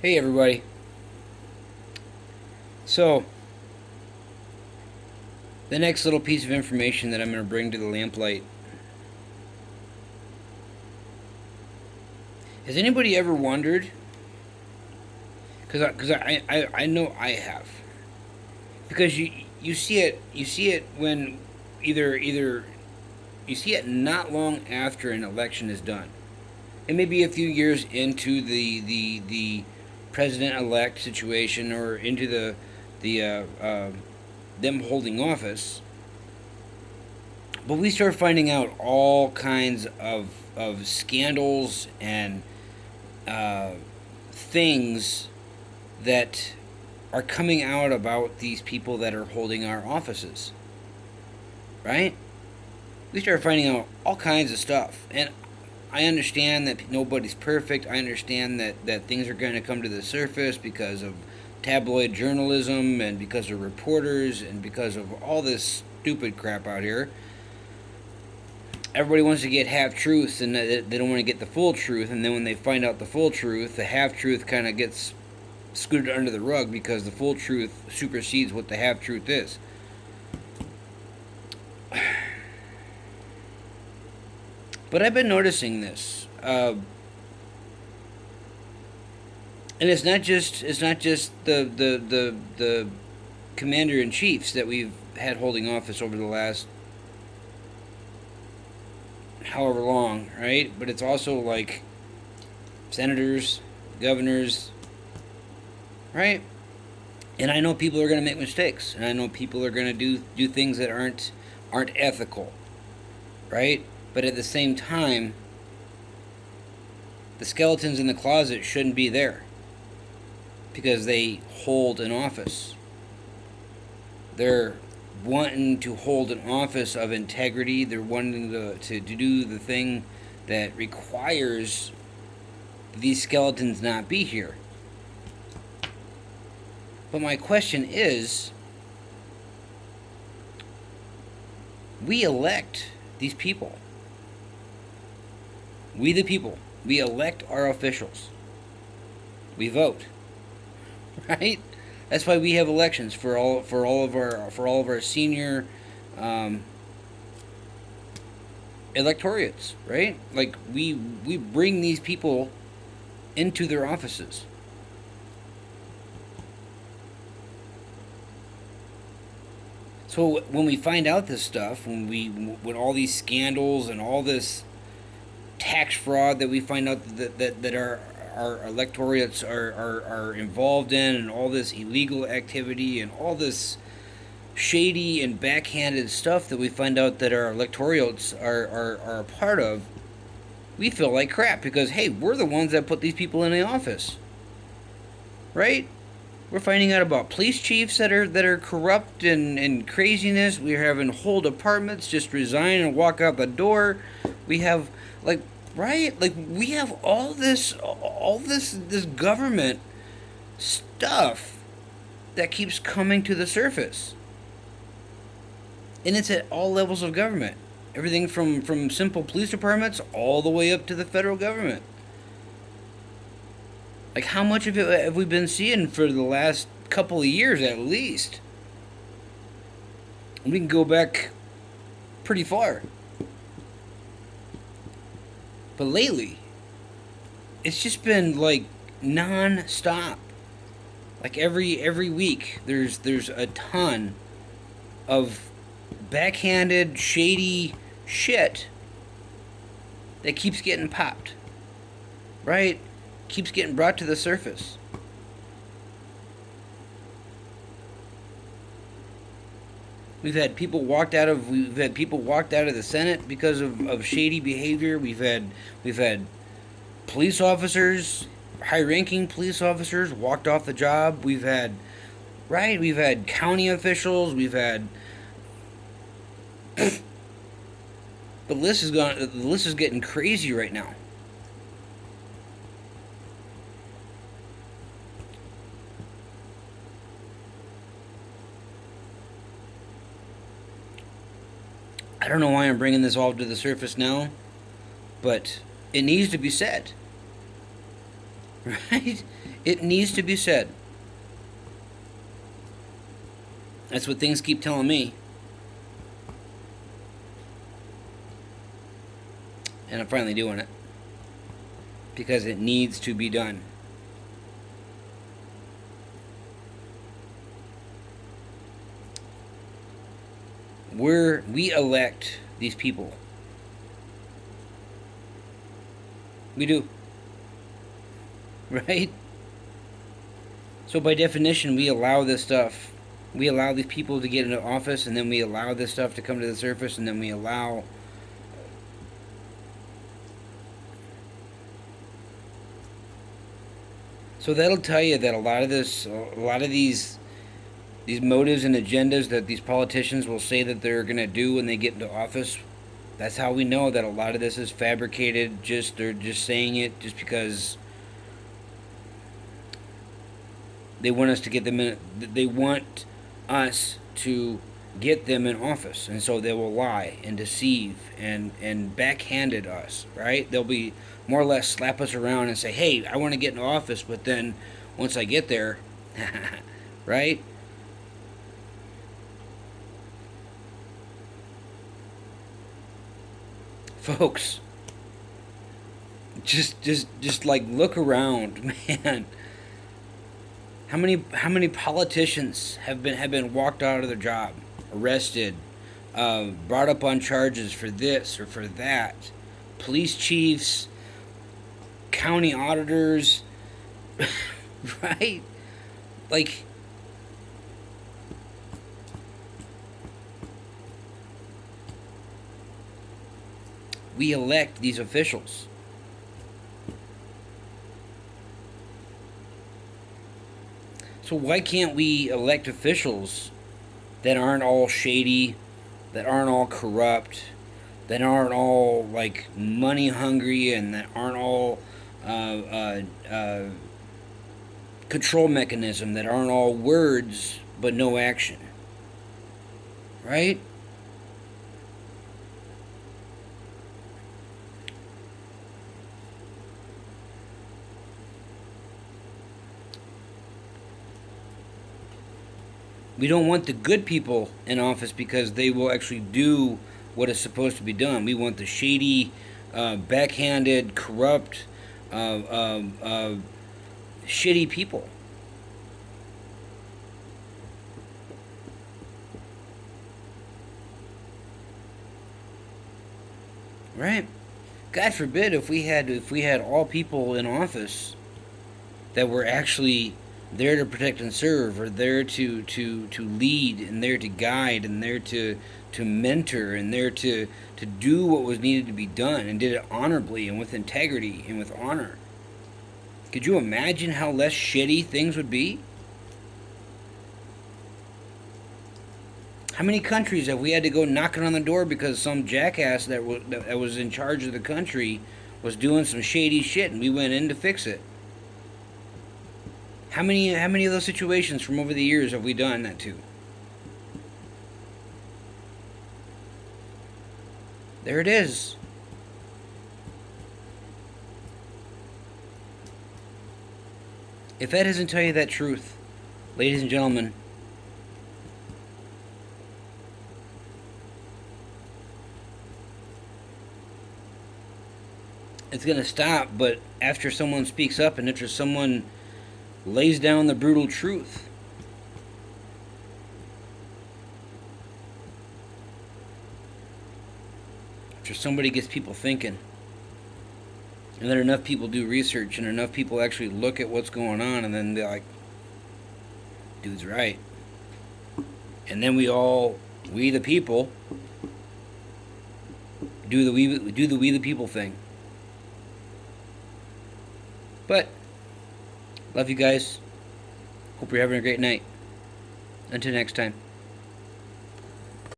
Hey everybody. So, the next little piece of information that I'm going to bring to the lamplight. Has anybody ever wondered? Because I know I have. Because you see it when either you see it not long after an election is done. It may be a few years into the president elect situation or into the them holding office. But we start finding out all kinds of scandals and uh, things that are coming out about these people that are holding our offices. Right? We start finding out all kinds of stuff. And I understand that nobody's perfect. I understand that things are going to come to the surface because of tabloid journalism and because of reporters and because of all this stupid crap out here. Everybody wants to get half truths and they don't want to get the full truth. And then when they find out the full truth, the half truth kind of gets scooted under the rug because the full truth supersedes what the half truth is. But I've been noticing this, and it's not just the commander in chiefs that we've had holding office over the last however long, right? But it's also like senators, governors, right? And I know people are going to make mistakes, and I know people are going to do things that aren't ethical, right? But at the same time, the skeletons in the closet shouldn't be there because they hold an office. They're wanting to hold an office of integrity. They're wanting to do the thing that requires these skeletons not be here. But my question is, we elect these people. We the people. We elect our officials. We vote. Right? That's why we have elections for all of our senior electorates, right? Like we bring these people into their offices. So when we find out this stuff, when all these scandals and all this tax fraud that we find out that our electorates are involved in, and all this illegal activity and all this shady and backhanded stuff that we find out that our electorates are a part of, we feel like crap because, hey, we're the ones that put these people in the office. Right? We're finding out about police chiefs that are corrupt and craziness. We're having whole departments just resign and walk out the door. We have like right? Like we have all this government stuff that keeps coming to the surface. And it's at all levels of government. Everything from simple police departments all the way up to the federal government. Like how much of it have we been seeing for the last couple of years at least? We can go back pretty far. But lately, it's just been like non-stop. Like every week, there's a ton of backhanded, shady shit that keeps getting popped. Right? Keeps getting brought to the surface. We've had people walked out of the Senate because of shady behavior. We've had police officers, high-ranking police officers walked off the job. We've had county officials. We've had the list is gone. The list is getting crazy right now. I don't know why I'm bringing this all to the surface now, but it needs to be said. right? It needs to be said. That's what things keep telling me. And I'm finally doing it. Because it needs to be done. We elect these people. We do. Right? So by definition, we allow this stuff. We allow these people to get into office, and then we allow this stuff to come to the surface, and then we allow... So that'll tell you that a lot of these motives and agendas that these politicians will say that they're going to do when they get into office, that's how we know that a lot of this is fabricated. They're just saying it just because they want us to get them in. They want us to get them in office, and so they will lie and deceive and backhanded us. Right? They'll be more or less slap us around and say, "Hey, I want to get in office," but then once I get there, right? Folks, just like look around, man. How many politicians have been walked out of their job, arrested, brought up on charges for this or for that? Police chiefs, county auditors, right? Like, we elect these officials. So why can't we elect officials that aren't all shady, that aren't all corrupt, that aren't all like money hungry, and that aren't all control mechanism, that aren't all words but no action, right? We don't want the good people in office because they will actually do what is supposed to be done. We want the shady, backhanded, corrupt, shitty people. Right? God forbid if we had all people in office that were actually there to protect and serve, or there to lead, and there to guide, and there to mentor, and there to do what was needed to be done, and did it honorably and with integrity and with honor. Could you imagine how less shitty things would be? How many countries have we had to go knocking on the door because some jackass that was in charge of the country was doing some shady shit, and we went in to fix it? How many of those situations from over the years have we done that to? There it is. If that doesn't tell you that truth, ladies and gentlemen, it's going to stop, but after someone speaks up and after someone lays down the brutal truth. After somebody gets people thinking, and then enough people do research, and enough people actually look at what's going on, and then they're like, dude's right. And then we the people, do the we the people thing. But love you guys. Hope you're having a great night. Until next time.